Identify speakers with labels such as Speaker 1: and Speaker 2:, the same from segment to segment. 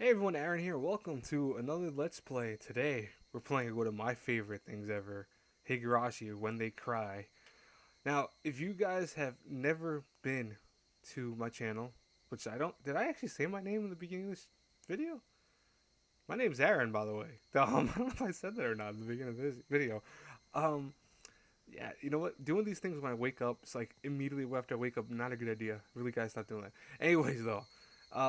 Speaker 1: Hey everyone, Aaron here. Welcome to another Let's Play. Today, we're playing one of my favorite things ever, Higurashi, When They Cry. Now, if you guys have never been to my channel, which I don't, did I actually say my name in the beginning of this video? My name's Aaron, by the way. I don't know if I said that or not in the beginning of this video. Um, yeah, you know what? Doing these things when I wake up, it's like immediately after I wake up, not a good idea. Really, guys, stop doing that. Anyways, though,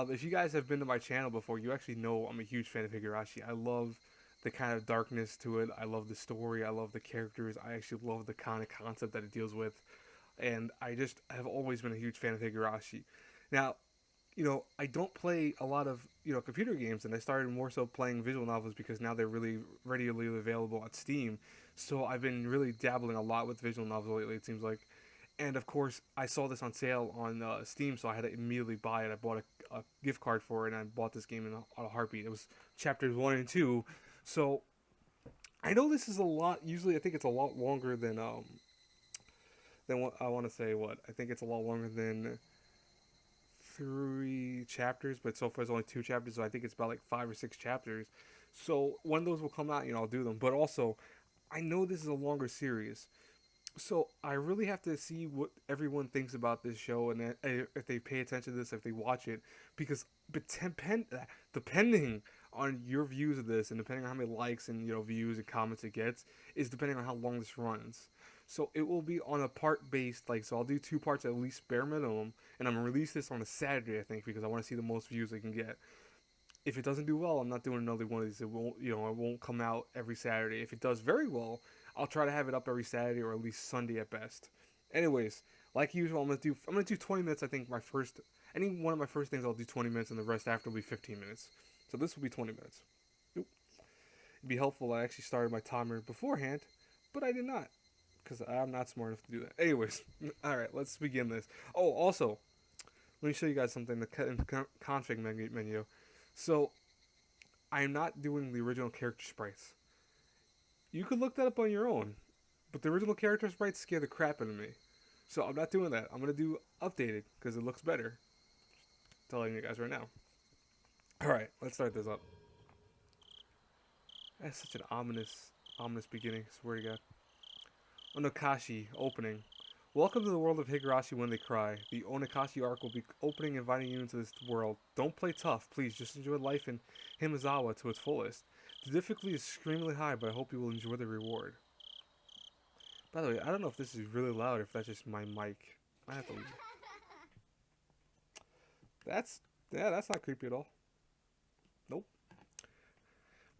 Speaker 1: if you guys have been to my channel before, you actually know I'm a huge fan of Higurashi. I love the kind of darkness to it. I love the story. I love the characters. I actually love the kind of concept that it deals with. And I just have always been a huge fan of Higurashi. Now, I don't play a lot of, computer games, and I started more so playing visual novels because now they're really readily available on Steam. So I've been really dabbling a lot with visual novels lately, it seems like. And of course, I saw this on sale on Steam, so I had to immediately buy it. I bought a gift card for it, and I bought this game on a heartbeat. It was chapters 1 and 2. So I know this is a lot. Usually, I think it's a lot longer than what I want to say. What I think it's a lot longer than 3 chapters, but so far it's only 2 chapters, so I think it's about like 5 or 6 chapters. So when those will come out, I'll do them. But also, I know this is a longer series, so I really have to see what everyone thinks about this show, and if they pay attention to this, if they watch it, because depending on your views of this, and depending on how many likes and views and comments it gets, is depending on how long this runs. So it will be on a part based, like, so I'll do 2 parts at least bare minimum, and I'm gonna release this on a Saturday, I think, because I want to see the most views I can get. If it doesn't do well, I'm not doing another one of these. It won't come out every Saturday. If it does very well, I'll try to have it up every Saturday or at least Sunday at best. Anyways, like usual, I'm gonna do 20 minutes. I think any one of my first things I'll do 20 minutes, and the rest after will be 15 minutes. So this will be 20 minutes. Oop. It'd be helpful. I actually started my timer beforehand, but I did not because I'm not smart enough to do that. Anyways, all right, let's begin this. Oh, also, let me show you guys something in the config menu. So I'm not doing the original character sprites. You could look that up on your own, but the original character sprites scare the crap out of me. So I'm not doing that. I'm gonna do updated because it looks better. Telling you guys right now. All right, let's start this up. That's such an ominous beginning. Swear to God. Onakashi opening. Welcome to the world of Higurashi When They Cry. The Onakashi arc will be opening, inviting you into this world. Don't play tough, please. Just enjoy life in Himizawa to its fullest. The difficulty is extremely high, but I hope you will enjoy the reward. By the way, I don't know if this is really loud or if that's just my mic. I have to leave. That's not creepy at all. Nope.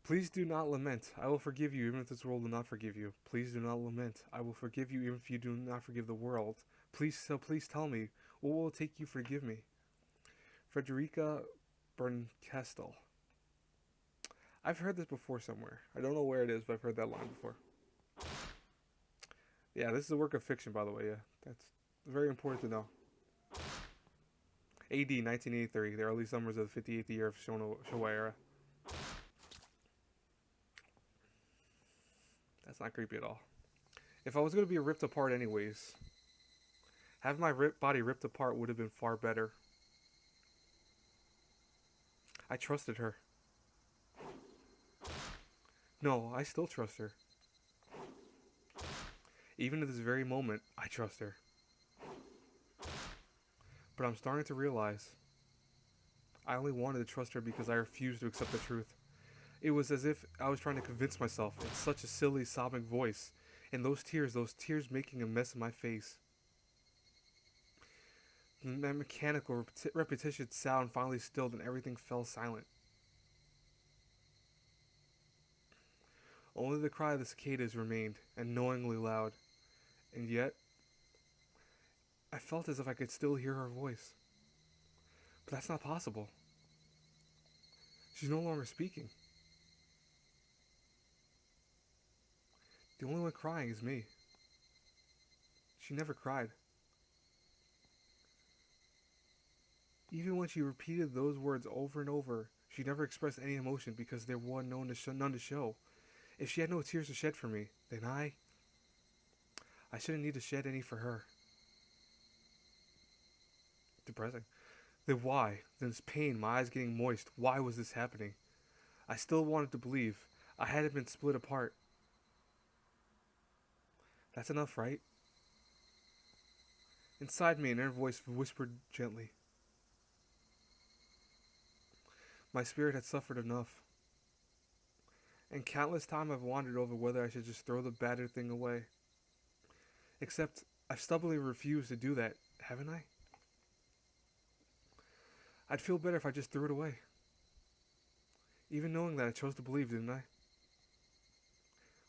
Speaker 1: Please do not lament. I will forgive you even if this world will not forgive you. Please do not lament. I will forgive you even if you do not forgive the world. Please tell me, what will it take you to forgive me? Frederica Bernkestel. I've heard this before somewhere. I don't know where it is, but I've heard that line before. Yeah, this is a work of fiction, by the way. Yeah, that's very important to know. AD 1983, the early summers of the 58th year of Showa era. That's not creepy at all. If I was going to be ripped apart anyways, having my body ripped apart would have been far better. I trusted her. No, I still trust her. Even at this very moment, I trust her. But I'm starting to realize I only wanted to trust her because I refused to accept the truth. It was as if I was trying to convince myself in such a silly, sobbing voice. And those tears making a mess of my face. My mechanical, repetitious sound finally stilled and everything fell silent. Only the cry of the cicadas remained, annoyingly loud. And yet, I felt as if I could still hear her voice. But that's not possible. She's no longer speaking. The only one crying is me. She never cried. Even when she repeated those words over and over, she never expressed any emotion because there were none to show. If she had no tears to shed for me, then I shouldn't need to shed any for her. Depressing. Then why? Then this pain, my eyes getting moist. Why was this happening? I still wanted to believe. I hadn't been split apart. That's enough, right? Inside me, an inner voice whispered gently. My spirit had suffered enough. And countless times I've wondered over whether I should just throw the battered thing away. Except, I've stubbornly refused to do that, haven't I? I'd feel better if I just threw it away. Even knowing that I chose to believe, didn't I?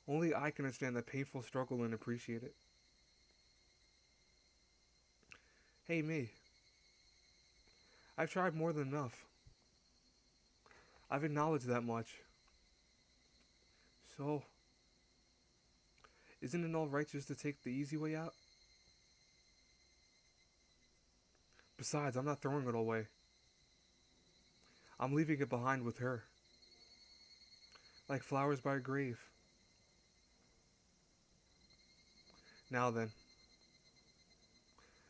Speaker 1: Only I can understand that painful struggle and appreciate it. Hey, me. I've tried more than enough. I've acknowledged that much. So, isn't it all right just to take the easy way out? Besides, I'm not throwing it away. I'm leaving it behind with her. Like flowers by a grave. Now then,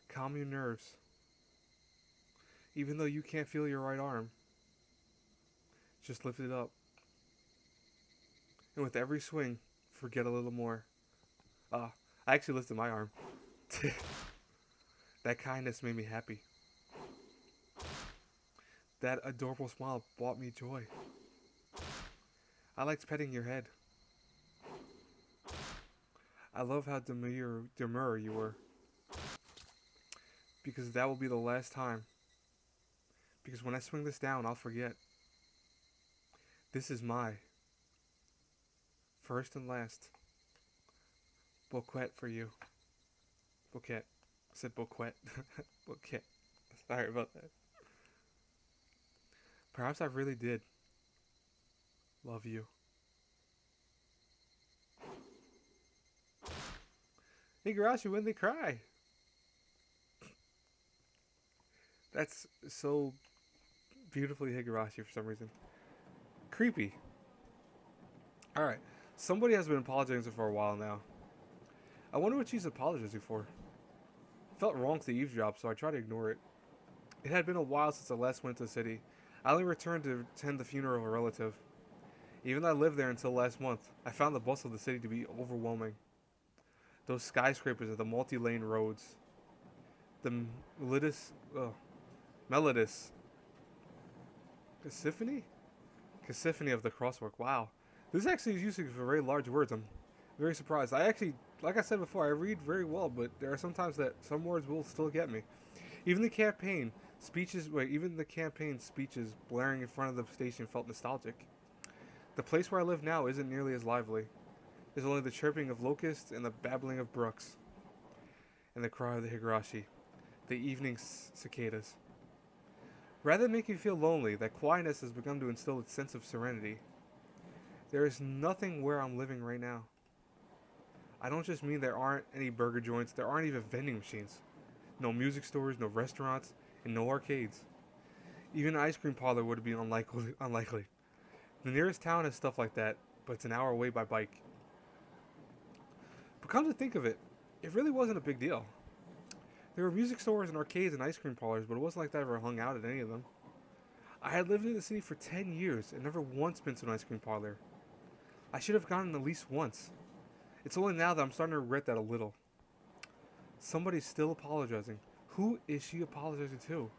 Speaker 1: calm your nerves. Even though you can't feel your right arm, just lift it up. And with every swing, forget a little more. I actually lifted my arm. That kindness made me happy. That adorable smile brought me joy. I liked petting your head. I love how demure you were. Because that will be the last time. Because when I swing this down, I'll forget. This is my first and last bouquet for you. Bouquet. I said bouquet. Bouquet. Sorry about that. Perhaps I really did love you. Higurashi, when they cry. That's so beautifully Higurashi for some reason. Creepy. Alright. Somebody has been apologizing for a while now. I wonder what she's apologizing for. It felt wrong to eavesdrop, so I tried to ignore it. It had been a while since I last went to the city. I only returned to attend the funeral of a relative. Even though I lived there until last month, I found the bustle of the city to be overwhelming. Those skyscrapers and the multi-lane roads. The melodious Cacophony of the crosswalk. Wow. This actually is using very large words. I'm very surprised. I actually, like I said before, I read very well, but there are sometimes that some words will still get me. Even the campaign speeches blaring in front of the station felt nostalgic. The place where I live now isn't nearly as lively. There's only the chirping of locusts and the babbling of brooks. And the cry of the Higurashi. The evening cicadas. Rather than make me feel lonely, that quietness has begun to instill its sense of serenity. There is nothing where I'm living right now. I don't just mean there aren't any burger joints, there aren't even vending machines. No music stores, no restaurants, and no arcades. Even an ice cream parlor would be unlikely. The nearest town has stuff like that, but it's an hour away by bike. But come to think of it, it really wasn't a big deal. There were music stores and arcades and ice cream parlors, but it wasn't like I ever hung out at any of them. I had lived in the city for 10 years and never once been to an ice cream parlor. I should have gone at least once. It's only now that I'm starting to regret that a little. Somebody's still apologizing. Who is she apologizing to?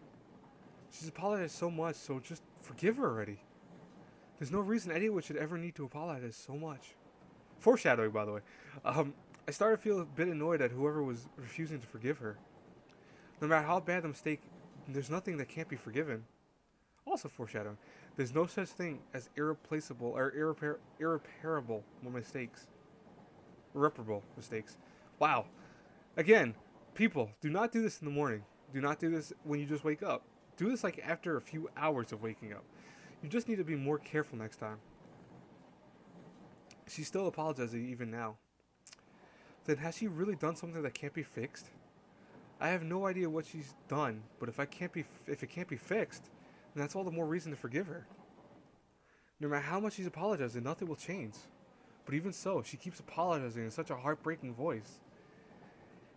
Speaker 1: She's apologized so much, so just forgive her already. There's no reason anyone should ever need to apologize so much. Foreshadowing, by the way. I started to feel a bit annoyed at whoever was refusing to forgive her. No matter how bad the mistake, there's nothing that can't be forgiven. Also foreshadowing. There's no such thing as irreplaceable or irreparable mistakes. Irreparable mistakes. Wow. Again, people, do not do this in the morning. Do not do this when you just wake up. Do this like after a few hours of waking up. You just need to be more careful next time. She's still apologizing even now. Then has she really done something that can't be fixed? I have no idea what she's done, but if it can't be fixed, then that's all the more reason to forgive her. No matter how much she's apologizing, nothing will change. But even so, she keeps apologizing in such a heartbreaking voice.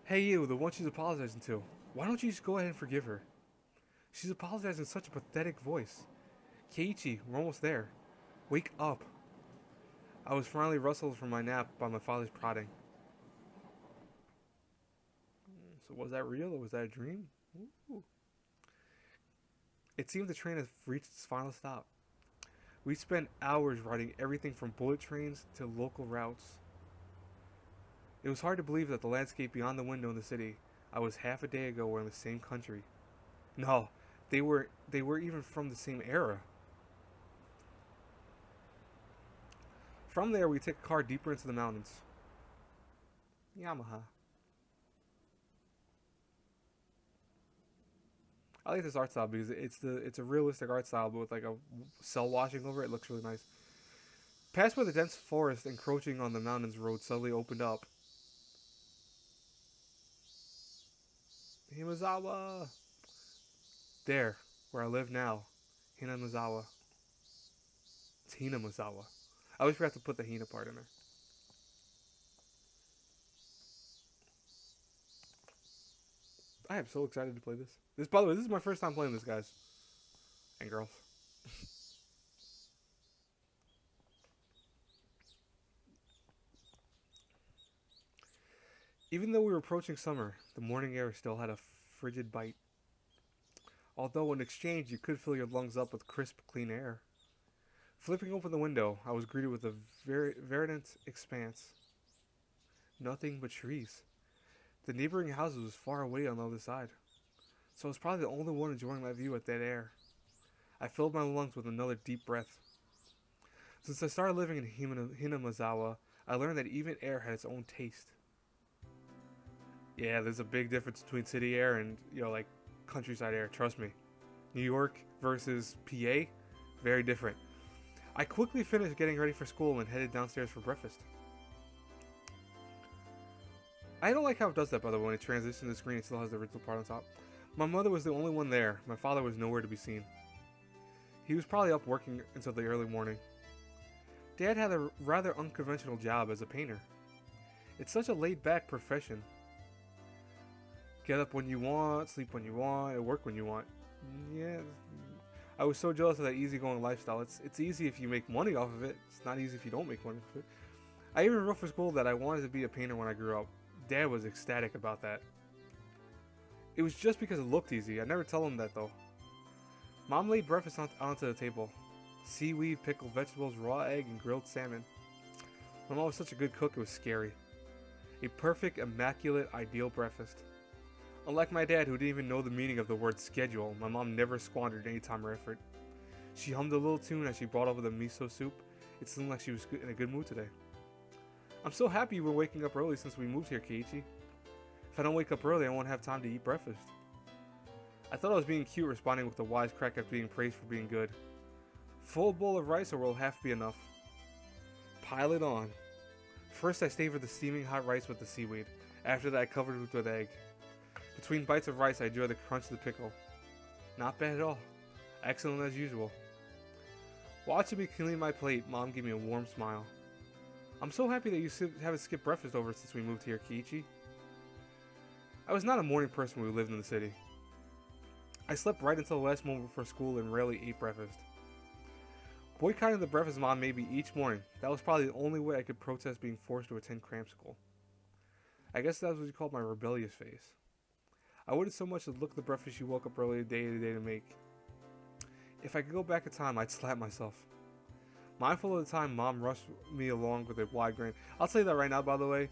Speaker 1: Hey you, the one she's apologizing to, why don't you just go ahead and forgive her? She's apologizing in such a pathetic voice. Keiichi, we're almost there. Wake up. I was finally rustled from my nap by my father's prodding. So was that real or was that a dream? Ooh. It seemed the train had reached its final stop. We spent hours riding everything from bullet trains to local routes. It was hard to believe that the landscape beyond the window in the city I was half a day ago were in the same country. No, they were even from the same era. From there, we took a car deeper into the mountains. Yamaha. I like this art style because it's a realistic art style, but with like a cell washing over it. It looks really nice. Past where the dense forest encroaching on the mountains road suddenly opened up. Himazawa. There, where I live now, Hinamazawa. It's Hinamazawa. I always forgot to put the Hina part in there. I am so excited to play this. This, by the way, this is my first time playing this, guys and girls. Even though we were approaching summer, the morning air still had a frigid bite. Although in exchange you could fill your lungs up with crisp, clean air. Flipping open the window, I was greeted with a verdant expanse. Nothing but trees. The neighboring houses was far away on the other side, so I was probably the only one enjoying that view at that air. I filled my lungs with another deep breath. Since I started living in Hinamazawa, I learned that even air had its own taste. Yeah, there's a big difference between city air and, like countryside air, trust me. New York versus PA, very different. I quickly finished getting ready for school and headed downstairs for breakfast. I don't like how it does that, by the way. When it transitions the screen, it still has the original part on top. My mother was the only one there. My father was nowhere to be seen. He was probably up working until the early morning. Dad had a rather unconventional job as a painter. It's such a laid-back profession. Get up when you want, sleep when you want, and work when you want. Yeah, I was so jealous of that easygoing lifestyle. It's easy if you make money off of it. It's not easy if you don't make money off of it. I even wrote for school that I wanted to be a painter when I grew up. Dad was ecstatic about that. It was just because it looked easy. I never tell him that though. Mom laid breakfast onto the table. Seaweed, pickled vegetables, raw egg, and grilled salmon. My mom was such a good cook, it was scary. A perfect, immaculate, ideal breakfast. Unlike my dad, who didn't even know the meaning of the word schedule, my mom never squandered any time or effort. She hummed a little tune as she brought over the miso soup. It seemed like she was in a good mood today. I'm so happy you were waking up early since we moved here, Keiichi. If I don't wake up early, I won't have time to eat breakfast. I thought I was being cute, responding with a wisecrack after being praised for being good. Full bowl of rice, or will half be enough? Pile it on. First, I savored the steaming hot rice with the seaweed. After that, I covered it with egg. Between bites of rice, I enjoyed the crunch of the pickle. Not bad at all. Excellent as usual. Watching me clean my plate, Mom gave me a warm smile. I'm so happy that you haven't skipped breakfast over since we moved here, Keiichi. I was not a morning person when we lived in the city. I slept right until the last moment before school and rarely ate breakfast. Boycotting the breakfast Mom made me each morning, that was probably the only way I could protest being forced to attend cram school. I guess that was what you called my rebellious phase. I wouldn't so much look at the breakfast she woke up early day to day to make. If I could go back in time, I'd slap myself. Mindful of the time Mom rushed me along with a wide grin. I'll tell you that right now, by the way.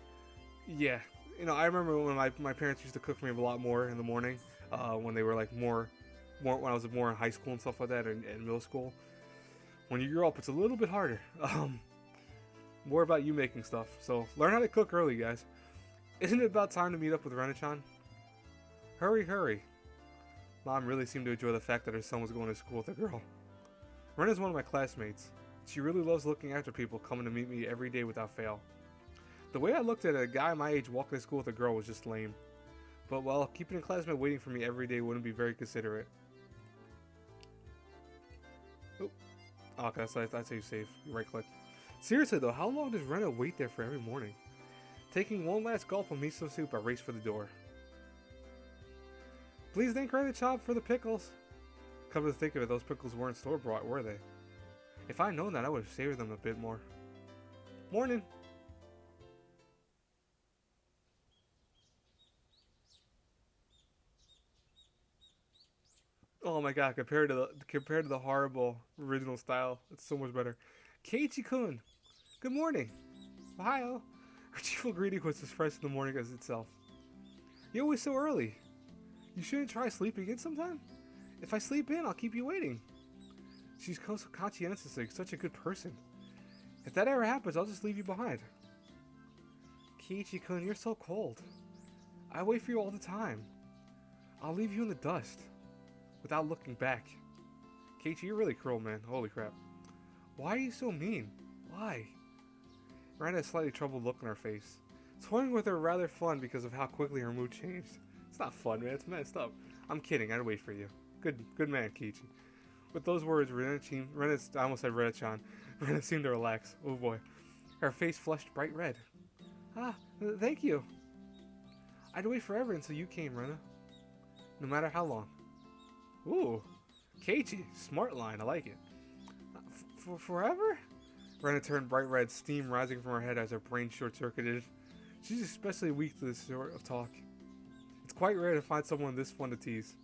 Speaker 1: Yeah, I remember when my parents used to cook for me a lot more in the morning, when they were like more when I was more in high school and stuff like that, and middle school. When you grow up, it's a little bit harder. More about you making stuff. So learn how to cook early, guys. Isn't it about time to meet up with Ren-chan? Hurry, hurry. Mom really seemed to enjoy the fact that her son was going to school with a girl. Ren is one of my classmates. She really loves looking after people coming to meet me every day without fail. The way I looked at it, a guy my age walking to school with a girl was just lame. But well, keeping a classmate waiting for me every day wouldn't be very considerate. Oh, okay, that's how you save. You right click. Seriously though, how long does Rena wait there for every morning? Taking one last gulp of miso soup, I raced for the door. Please thank Ren-chan for the pickles. Come to think of it, those pickles weren't store-bought, were they? If I'd known that, I would have savored them a bit more. Morning! Oh my god, compared to the horrible original style, it's so much better. Keiichi-kun, good morning. Ohio. Her cheerful greeting was as fresh in the morning as itself. You're always so early. You shouldn't try sleeping in sometime? If I sleep in, I'll keep you waiting. She's so conscientious, like such a good person. If that ever happens, I'll just leave you behind. Keiichi-kun, you're so cold. I wait for you all the time. I'll leave you in the dust. Without looking back. Keiichi, you're really cruel, man. Holy crap. Why are you so mean? Why? Miranda had a slightly troubled look on her face. Toying with her rather fun because of how quickly her mood changed. It's not fun, man. It's messed up. I'm kidding. I'd wait for you. Good man, Keiichi. With those words, I almost said Rena-chan. Rena seemed to relax. Oh boy. Her face flushed bright red. Ah, thank you. I'd wait forever until you came, Rena. No matter how long. Ooh, Keiichi, smart line, I like it. For forever? Rena turned bright red, steam rising from her head as her brain short-circuited. She's especially weak to this sort of talk. It's quite rare to find someone this fun to tease.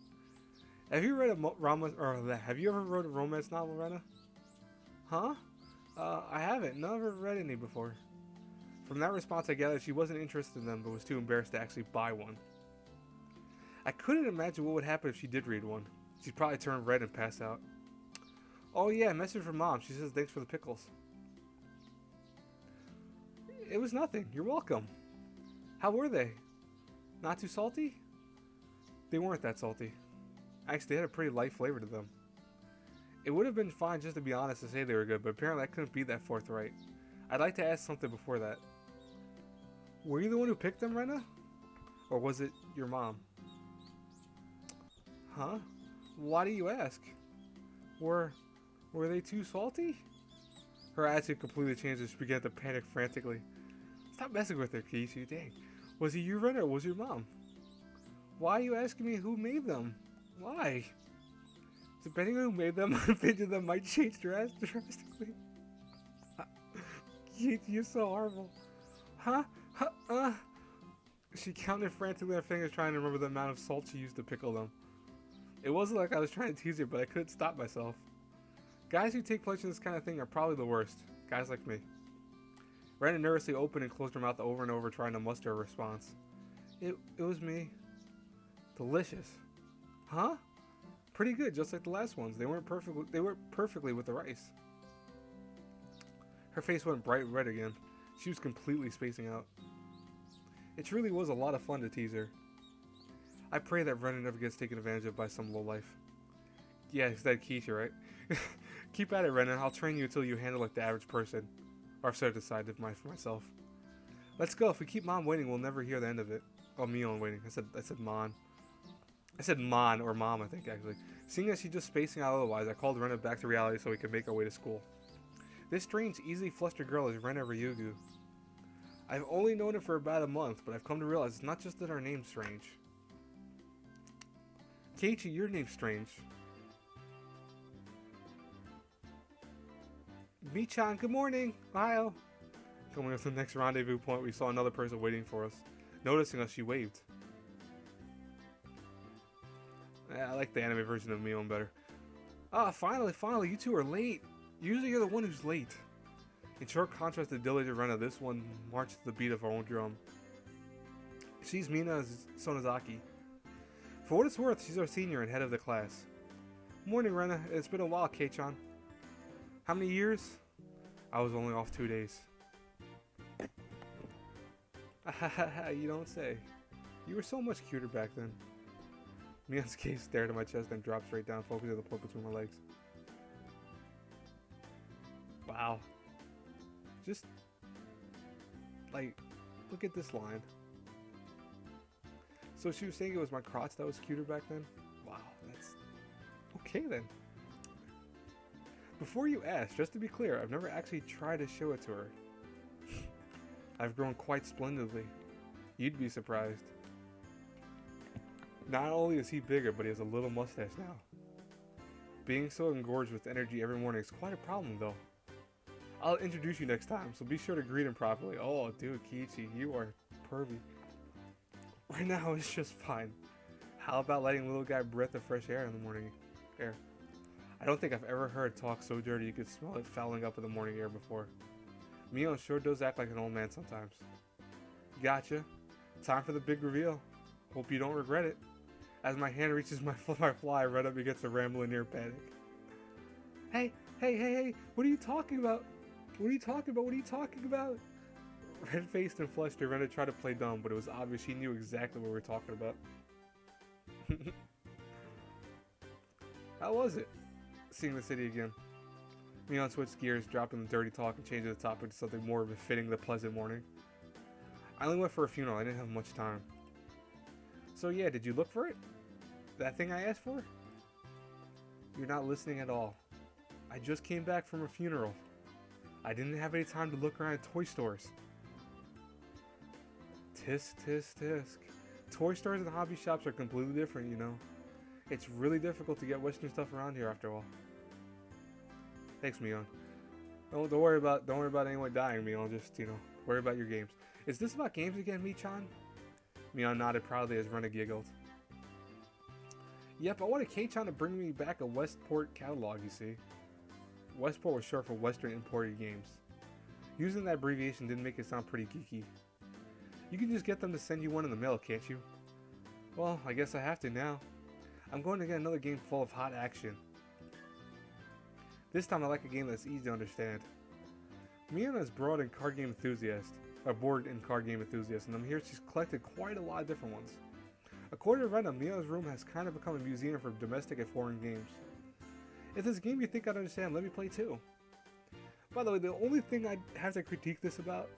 Speaker 1: Have you read have you ever wrote a romance novel, Rena? Huh? I haven't. Never read any before. From that response, I gathered she wasn't interested in them, but was too embarrassed to actually buy one. I couldn't imagine what would happen if she did read one. She'd probably turn red and pass out. Oh yeah, message from Mom. She says thanks for the pickles. It was nothing. You're welcome. How were they? Not too salty? They weren't that salty. Actually, they had a pretty light flavor to them. It would have been fine just to be honest and say they were good, but apparently I couldn't be that forthright. I'd like to ask something before that. Were you the one who picked them, Rena? Or was it your mom? Huh? Why do you ask? Were they too salty? Her attitude completely changed and she began to panic frantically. Stop messing with her, Keiichi. Dang. Was it you, Rena, or was your mom? Why are you asking me who made them? Why? Depending on who made them, my opinion of them might change drastically. Keiichi, you're so horrible. Huh? She counted frantically her fingers trying to remember the amount of salt she used to pickle them. It wasn't like I was trying to tease her, but I couldn't stop myself. Guys who take pleasure in this kind of thing are probably the worst. Guys like me. Rena nervously opened and closed her mouth over and over, trying to muster a response. It was me. Delicious. Huh? Pretty good, just like the last ones. They weren't perfectly with the rice. Her face went bright red again. She was completely spacing out. It truly was a lot of fun to tease her. I pray that Rena never gets taken advantage of by some lowlife. Yeah, it's that Keiichi, right? Keep at it, Rena. I'll train you until you handle like the average person. Or I've sort of decided for myself. Let's go. If we keep Mom waiting, we'll never hear the end of it. Oh, me on waiting. I said Mon. I said Mon or Mom, I think, actually. Seeing as she's just spacing out otherwise, I called Rena back to reality so we could make our way to school. This strange, easily flustered girl is Rena Ryugu. I've only known her for about a month, but I've come to realize it's not just that her name's strange. Keiichi, your name's strange. Mi-chan, good morning! Ohio! Coming up to the next rendezvous point, we saw another person waiting for us. Noticing us, she waved. I like the anime version of Mion better. Ah, finally, you two are late. Usually you're the one who's late. In sharp contrast to diligent Rena, this one marched to the beat of her own drum. She's Mina Sonozaki. For what it's worth, she's our senior and head of the class. Morning, Rena. It's been a while, Kei-chan. How many years? I was only off 2 days. You don't say. You were so much cuter back then. Mia's gaze stared at my chest and dropped straight down, focusing on the point between my legs. Wow. Just, like, look at this line. So she was saying it was my crotch that was cuter back then? Wow, that's... Okay then. Before you ask, just to be clear, I've never actually tried to show it to her. I've grown quite splendidly. You'd be surprised. Not only is he bigger, but he has a little mustache now. Being so engorged with energy every morning is quite a problem, though. I'll introduce you next time, so be sure to greet him properly. Oh, dude, Kiichi, you are pervy. Right now, it's just fine. How about letting little guy breath of fresh air in the morning air? I don't think I've ever heard talk so dirty you could smell it fouling up in the morning air before. Mion sure does act like an old man sometimes. Gotcha. Time for the big reveal. Hope you don't regret it. As my hand reaches my fly right up against the rambling near panic. Hey, what are you talking about? What are you talking about? Red-faced and flustered, Rena tried to play dumb, but it was obvious she knew exactly what we were talking about. How was it? Seeing the city again. Mion switched gears, dropping the dirty talk and changing the topic to something more befitting the pleasant morning. I only went for a funeral, I didn't have much time. So yeah, did you look for it? That thing I asked for? You're not listening at all. I just came back from a funeral. I didn't have any time to look around at toy stores. Tisk, tisk, tisk. Toy stores and hobby shops are completely different, you know. It's really difficult to get Western stuff around here after all. Thanks, Mion. Don't worry about anyone dying, Mion. Just, worry about your games. Is this about games again, Mi-chan? Mion nodded proudly as Rena giggled. Yep, I wanted K-chan to bring me back a Westport catalog, you see. Westport was short for Western Imported Games. Using that abbreviation didn't make it sound pretty geeky. You can just get them to send you one in the mail, can't you? Well, I guess I have to now. I'm going to get another game full of hot action. This time I like a game that's easy to understand. Mion is board and card game enthusiast, and I'm here she's collected quite a lot of different ones. According to Rena, Mion's room has kind of become a museum for domestic and foreign games. If there's a game you think I'd understand, let me play too. By the way, the only thing I have to critique this about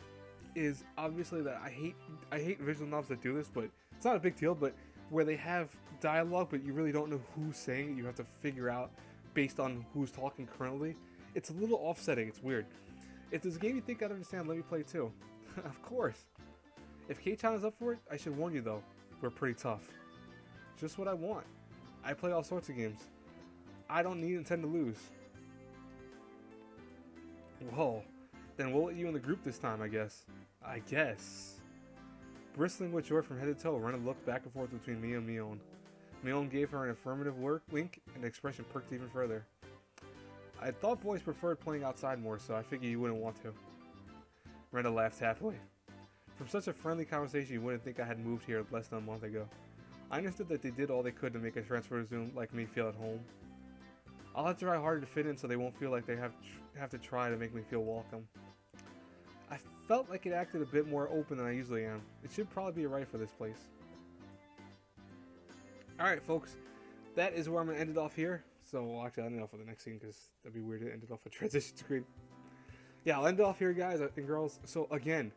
Speaker 1: is obviously that I hate visual novels that do this, but it's not a big deal, but where they have dialogue but you really don't know who's saying it, you have to figure out based on who's talking currently. It's a little offsetting, it's weird. If there's a game you think I'd understand, let me play too. Of course. If K-chan is up for it, I should warn you though, we're pretty tough. Just what I want. I play all sorts of games. I don't intend to lose. Whoa, then we'll let you in the group this time, I guess. Bristling with joy from head to toe, Rena looked back and forth between me and Mion. Mion gave her an affirmative wink, and the expression perked even further. I thought boys preferred playing outside more, so I figured you wouldn't want to. Rena laughed happily. From such a friendly conversation, you wouldn't think I had moved here less than a month ago. I understood that they did all they could to make a transfer Zoom like me feel at home. I'll have to try harder to fit in so they won't feel like they have to try to make me feel welcome. I felt like it acted a bit more open than I usually am. It should probably be right for this place. Alright folks, that is where I'm going to end it off here. So actually I'll end it off with the next scene because that'd be weird to end it off with a transition screen. Yeah, I'll end it off here guys and girls. So again,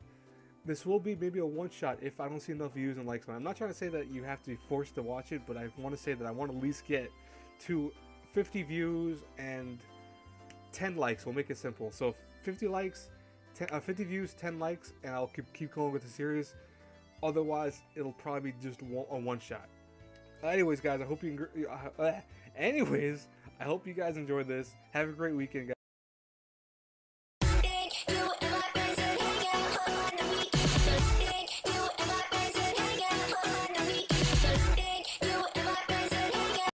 Speaker 1: this will be maybe a one-shot if I don't see enough views and likes on it. I'm not trying to say that you have to be forced to watch it, but I want to say that I want to at least get to 50 views and 10 likes. We'll make it simple. So 50 likes, 50 views, 10 likes, and I'll keep going with the series. Otherwise, it'll probably be just a one-shot. Anyways, guys, I hope you guys enjoyed this. Have a great weekend, guys.